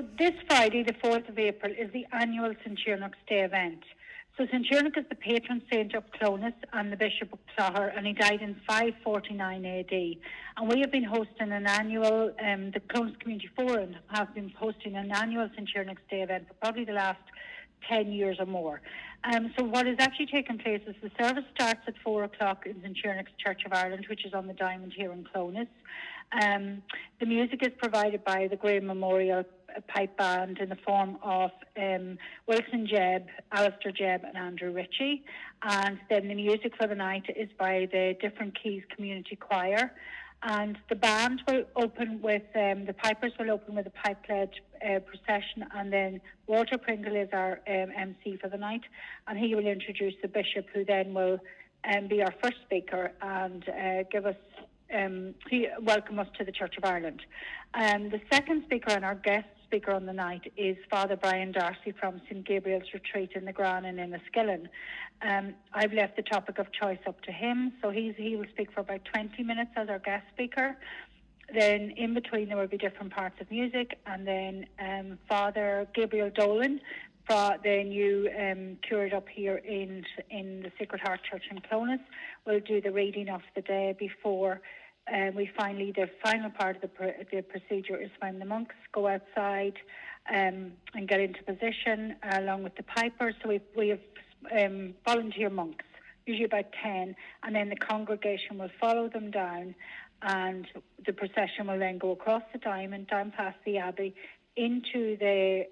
So this Friday, the 4th of April, is the annual St. Tigernach's Day event. So St. Tigernach is the patron saint of Clones and the Bishop of Clogher, and he died in 549 AD. And we have been hosting an annual, the Clones Community Forum have been hosting an annual St. Tigernach's Day event for probably the last 10 years or more. So what is actually taking place is the service starts at 4 o'clock in St. Tigernach's Church of Ireland, which is on the Diamond here in Clones. The music is provided by the Graham Memorial Pipe Band in the form of Wilson Jebb, Alistair Jebb and Andrew Ritchie. And then the music for the night is by the Different Keys Community Choir. And the band will open with, the pipers will open with a pipe-led procession, and then Walter Pringle is our MC for the night, and he will introduce the bishop, who then will be our first speaker and give us welcome us to the Church of Ireland. The second speaker and our guest speaker on the night is Father Brian Darcy from St. Gabriel's Retreat in the Gran and in Enniskillen. I've left the topic of choice up to him, so he will speak for about 20 minutes as our guest speaker. Then in between there will be different parts of music, and then Father Gabriel Dolan, the new curate up here in the Sacred Heart Church in Clones, will do the reading of the day before the final part of the procedure is when the monks go outside and get into position along with the pipers. So we have volunteer monks, usually about 10, and then the congregation will follow them down, and the procession will then go across the Diamond, down past the Abbey, into the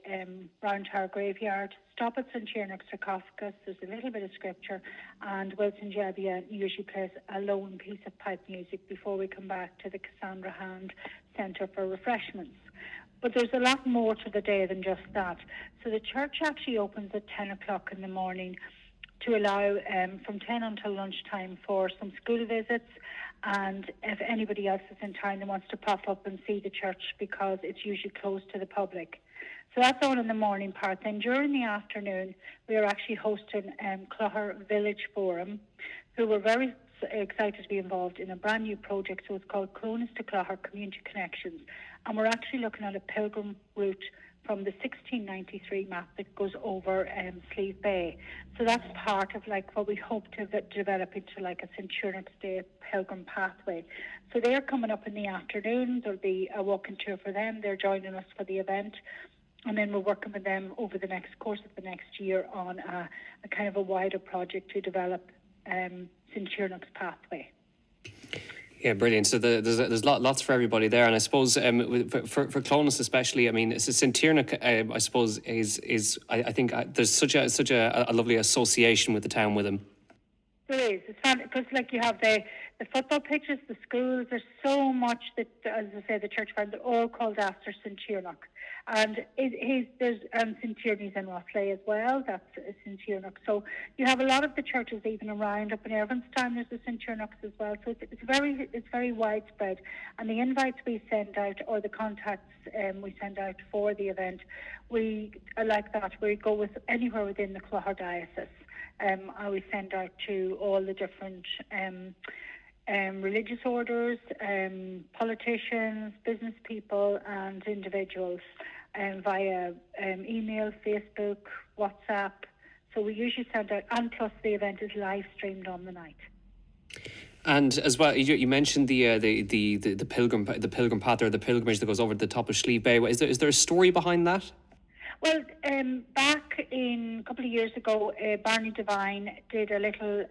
Round Tower graveyard, stop at St. Tigernach's sarcophagus. There's a little bit of scripture, and Wilson Jebb usually plays a lone piece of pipe music before we come back to the Cassandra Hand Centre for refreshments. But there's a lot more to the day than just that. So the church actually opens at 10 o'clock in the morning to allow from 10 until lunchtime for some school visits, and if anybody else is in town that wants to pop up and see the church, because it's usually closed to the public. So that's all in the morning part. Then during the afternoon, we are actually hosting Clogher Village Forum, who were very excited to be involved in a brand new project. So it's called Clones to Clogher Community Connections, and we're actually looking at a pilgrim route from the 1693 map that goes over Slieve Bay. So that's part of like what we hope to develop into like a St. Tigernach's Day pilgrim pathway. So they're coming up in the afternoon. There'll be a walking tour for them. They're joining us for the event. And then we're working with them over the course of the next year on a kind of a wider project to develop St. Tigernach's pathway. Yeah, brilliant. So there's lots for everybody there, and I suppose for Clones especially, I mean, St. Tigernach, I suppose is I think there's such a lovely association with the town with him. There is. It's fun because like you have the football pitches, the schools. There's so much that, as I say, the church farm, they're all called after St. Tigernach. And there's St. Tierney's in Rosslea as well. That's St. Tigernach. So you have a lot of the churches even around. Up in Irvinstown there's a St. Tigernach's as well. So it's very widespread. And the invites we send out, or the contacts we send out for the event, we like that. We go with anywhere within the Clogher diocese. We send out to all the different religious orders, politicians, business people and individuals via email, Facebook, WhatsApp. So we usually send out, and plus the event is live streamed on the night. And as well, you mentioned the pilgrim path, or the pilgrimage that goes over the top of Slieve Bay. Is there a story behind that? Well, back in a couple of years ago, Barney Devine did a little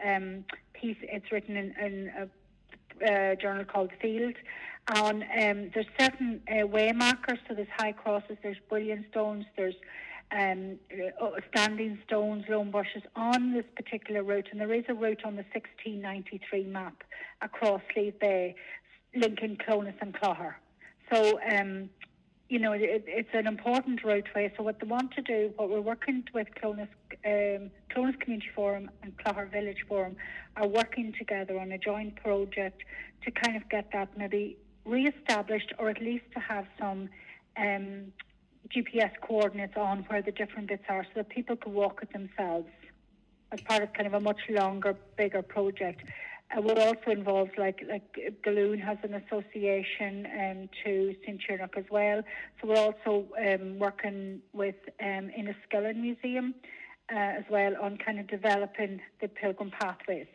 piece. It's written in a journal called Field. On there's certain way markers. So there's high crosses, there's brilliant stones, there's standing stones, lone bushes on this particular route, and there is a route on the 1693 map across Slieve Bay, linking Clones and Clogher. So. It's an important routeway. So what they want to do, what we're working with Clones Community Forum and Clogher Village Forum are working together on a joint project to kind of get that maybe re-established, or at least to have some GPS coordinates on where the different bits are, so that people can walk it themselves as part of kind of a much longer, bigger project. We're also involved, like Galloon has an association to St. Tigernach as well. So we're also working with Inniskillen Museum as well on kind of developing the pilgrim pathways.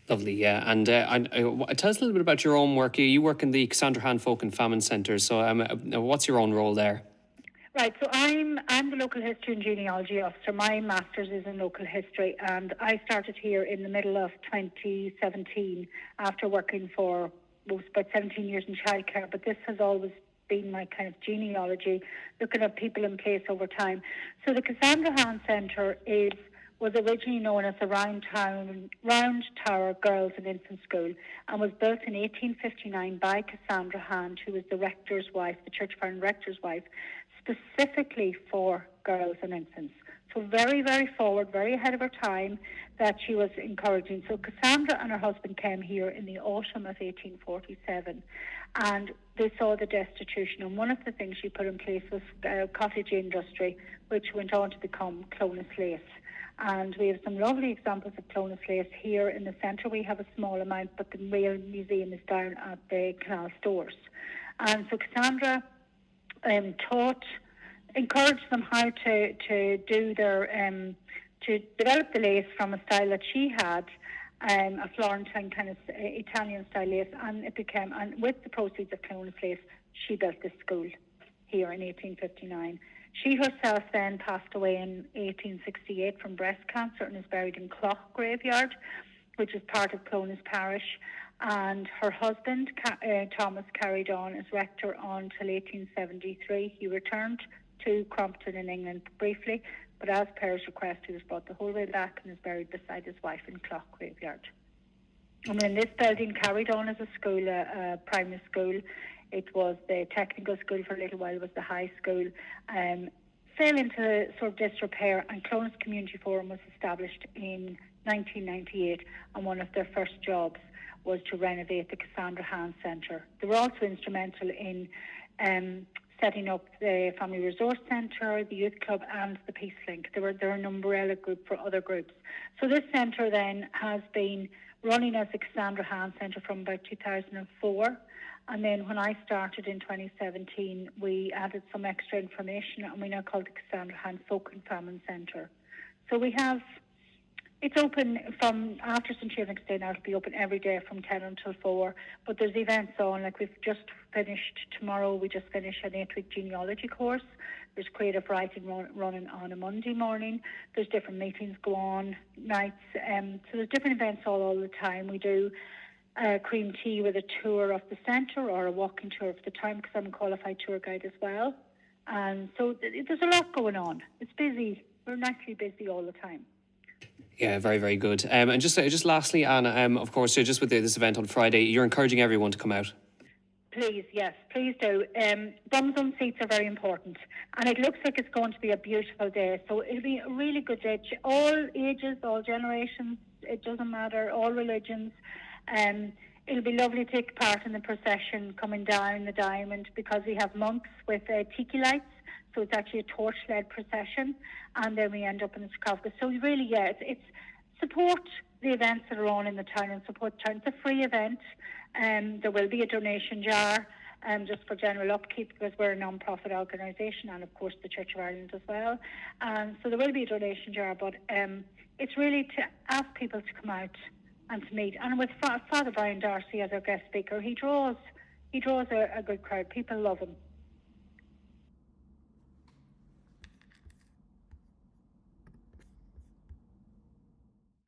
Lovely, yeah. And tell us a little bit about your own work. You work in the Cassandra Han Folk and Famine Centre. So what's your own role there? Right, so I'm the local history and genealogy officer. My master's is in local history, and I started here in the middle of 2017 after working for about 17 years in childcare. But this has always been my kind of genealogy, looking at people in place over time. So the Cassandra Han Centre was originally known as the Round Tower Girls and Infant School, and was built in 1859 by Cassandra Han, who was the rector's wife, the church found rector's wife, specifically for girls and infants. So very, very forward, very ahead of her time that she was encouraging. So Cassandra and her husband came here in the autumn of 1847, and they saw the destitution. And one of the things she put in place was cottage industry, which went on to become Clonus lace. And we have some lovely examples of Clonus lace here in the centre. We have a small amount, but the real museum is down at the canal stores. And so Cassandra encouraged them how to do their to develop the lace from a style that she had, a Florentine kind of Italian style lace, and with the proceeds of Clonus lace, she built this school here in 1859. She herself then passed away in 1868 from breast cancer and is buried in Clough Graveyard, which is part of Clonus Parish. And her husband, Thomas, carried on as rector until 1873. He returned to Crompton in England briefly, but as per his request, he was brought the whole way back and is buried beside his wife in Clough Graveyard. And then this building carried on as a school, a primary school. It was the technical school for a little while, was the high school. Fell into sort of disrepair, and Clonus Community Forum was established in 1998, and one of their first jobs was to renovate the Cassandra Han Centre. They were also instrumental in setting up the Family Resource Centre, the Youth Club, and the Peace Link. They're an umbrella group for other groups. So this centre then has been running as the Cassandra Han Centre from about 2004. And then when I started in 2017, we added some extra information, and we now call it the Cassandra Han Folk and Famine Centre. So it's open from after St. Tigernach's Day now. It'll be open every day from 10 until 4. But there's events on, like we've just finished tomorrow. We just finished an 8-week genealogy course. There's creative writing running on a Monday morning. There's different meetings go on nights. So there's different events all the time. We do cream tea with a tour of the centre or a walking tour of the town, because I'm a qualified tour guide as well. And so there's a lot going on. It's busy. We're nicely busy all the time. Yeah, very, very good. And just lastly, Anna, of course, just with this event on Friday, you're encouraging everyone to come out. Please, yes, please do. Bums on seats are very important, and it looks like it's going to be a beautiful day. So it'll be a really good day. All ages, all generations, it doesn't matter, all religions. It'll be lovely to take part in the procession coming down the diamond, because we have monks with tiki lights. So it's actually a torch-led procession, and then we end up in the sarcophagus. So really, yeah, it's support the events that are on in the town and support the town. It's a free event. There will be a donation jar just for general upkeep, because we're a non-profit organisation, and of course the Church of Ireland as well. So there will be a donation jar, but it's really to ask people to come out and to meet. And with Father Brian Darcy as our guest speaker, he draws a good crowd. People love him.